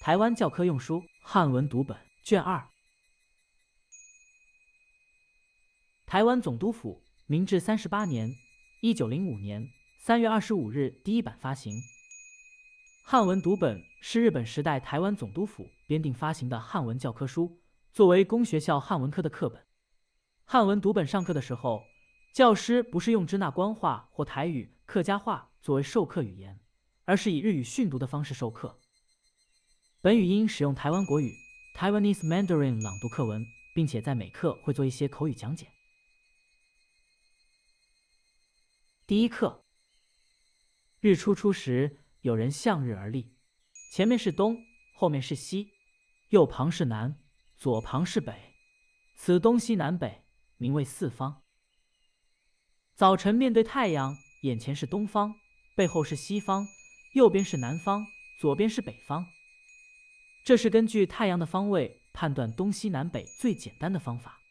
台湾教科用书汉文读本卷2。台湾总督府明治38年（1905年3月25日）第一版发行。汉文读本是日本时代台湾总督府编订发行的汉文教科书，作为公学校汉文科的课本。汉文读本上课的时候，教师不是用支那官话或台语、客家话作为授课语言，而是以日语训读的方式授课。本语音使用台湾国语 （Taiwanese Mandarin） 朗读课文，并且在每课会做一些口语讲解。第一课：日出初时，有人向日而立，前面是东，后面是西，右旁是南，左旁是北，此东西南北，名为四方。早晨面对太阳，眼前是东方，背后是西方，右边是南方，左边是北方。这是根据太阳的方位判断东西南北最简单的方法。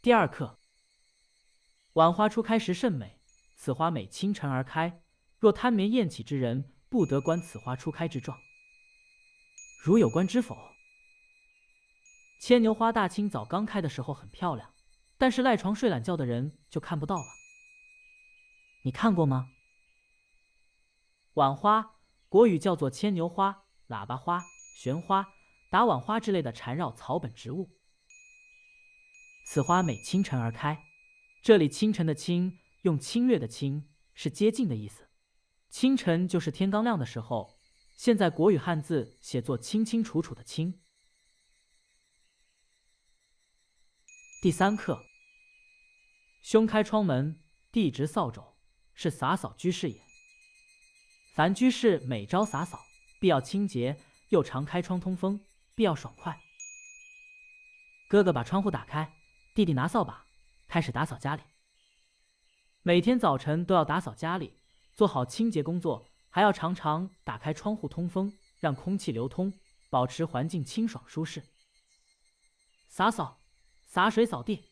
第二课：晚花初开时甚美，此花每清晨而开。若贪眠厌起之人，不得观此花初开之状。如有观之否？牵牛花大清早刚开的时候很漂亮，但是赖床睡懒觉的人就看不到了。你看过吗？晚花，国语叫做牵牛花、喇叭花、玄花、打碗花之类的缠绕草本植物。此花每清晨而开，这里清晨的清用侵略的侵，是接近的意思。清晨就是天刚亮的时候，现在国语汉字写作清清楚楚的清。第三课：兄开窗门，弟执扫帚，是洒扫居室也。凡居室每朝洒扫，必要清洁，又常开窗通风，必要爽快。哥哥把窗户打开，弟弟拿扫把开始打扫家里。每天早晨都要打扫家里，做好清洁工作，还要常常打开窗户通风，让空气流通，保持环境清爽舒适。洒扫，洒水扫地。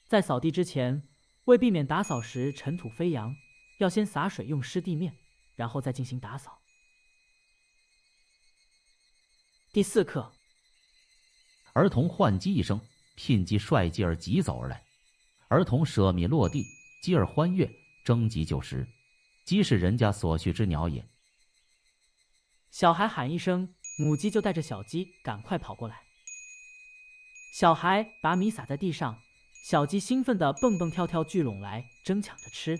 在扫地之前，为避免打扫时尘土飞扬，要先洒水用湿地面，然后再进行打扫。第四课：儿童唤鸡一声，牝鸡率鸡而疾走而来。儿童舍米落地，鸡儿欢跃，征集就食。鸡是人家所需之鸟也。小孩喊一声，母鸡就带着小鸡赶快跑过来。小孩把米撒在地上，小鸡兴奋地蹦蹦跳跳聚拢来，争抢着吃。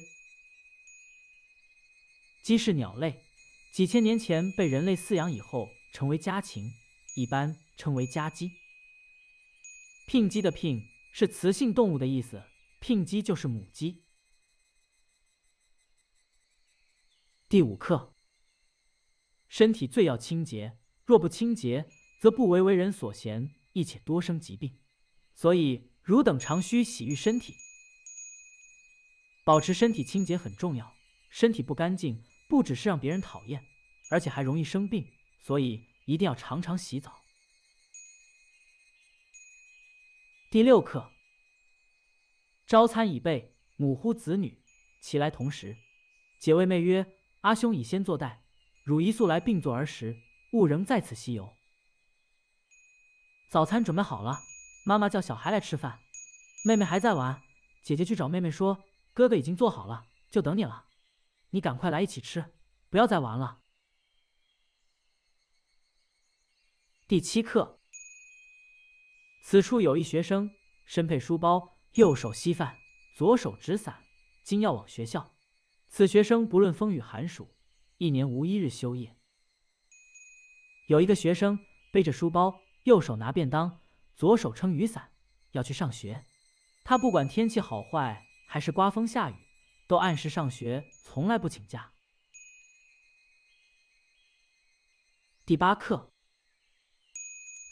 鸡是鸟类，几千年前被人类饲养以后成为家禽，一般称为家鸡。牝鸡的牝是雌性动物的意思，牝鸡就是母鸡。第五课：身体最要清洁，若不清洁，则不为人所嫌，亦且多生疾病。所以汝等常须洗浴身体。保持身体清洁很重要，身体不干净，不只是让别人讨厌，而且还容易生病，所以一定要常常洗澡。第六课：朝餐已备，母呼子女，其来同时。姐为妹曰：阿兄已先坐待，汝一速来并坐而食，勿仍在此西游。早餐准备好了，妈妈叫小孩来吃饭。妹妹还在玩，姐姐去找妹妹说，哥哥已经做好了，就等你了。你赶快来一起吃，不要再玩了。第七课：此处有一学生，身佩书包，右手吸饭，左手执伞，今要往学校。此学生不论风雨寒暑，一年无一日休业。有一个学生背着书包，右手拿便当，左手撑雨伞，要去上学。他不管天气好坏，还是刮风下雨，都按时上学，从来不请假。第八课：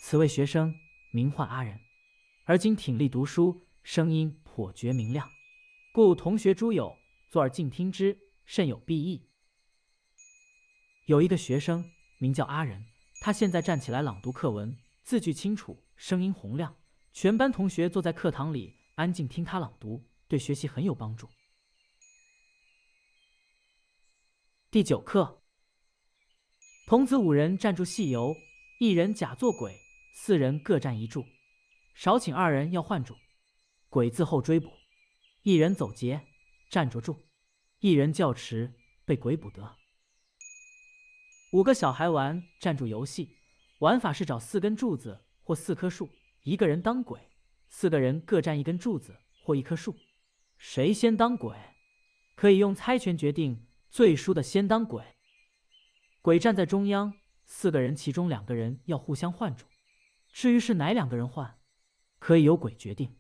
此位学生名唤阿仁，而今挺立读书，声音颇觉明亮，故同学诸友坐而静听之，甚有裨益。有一个学生名叫阿仁，他现在站起来朗读课文，字句清楚，声音洪亮，全班同学坐在课堂里安静听他朗读，对学习很有帮助。第九课：童子5人站住戏游，1人假作鬼，4人各站一柱，少请2人要换主。鬼自后追捕，1人走劫，站着住；1人较迟，被鬼捕得。5个小孩玩站住游戏，玩法是找4根柱子或4棵树，1个人当鬼，4个人各站1根柱子或1棵树，谁先当鬼，可以用猜拳决定，最输的先当鬼。鬼站在中央，4个人其中2个人要互相换主，至于是哪2个人换，可以由鬼决定。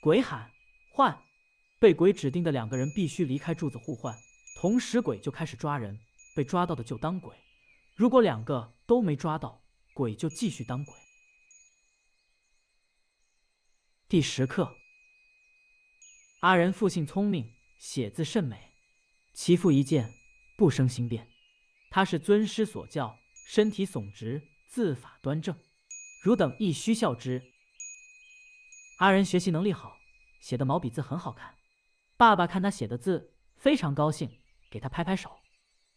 鬼喊换，被鬼指定的2个人必须离开柱子互换，同时鬼就开始抓人，被抓到的就当鬼，如果2个都没抓到，鬼就继续当鬼。第10课。阿仁父性聪明，写字甚美，其父一见，不生心变。他是尊师所教，身体耸直，字法端正，汝等亦须效之。阿仁学习能力好，写的毛笔字很好看。爸爸看他写的字，非常高兴，给他拍拍手。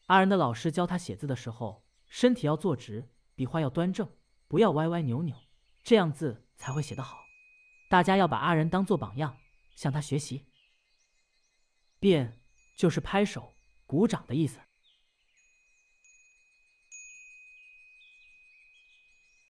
阿仁的老师教他写字的时候，身体要坐直，笔画要端正，不要歪歪扭扭，这样字才会写得好。大家要把阿仁当作榜样，向他学习。变就是拍手、鼓掌的意思。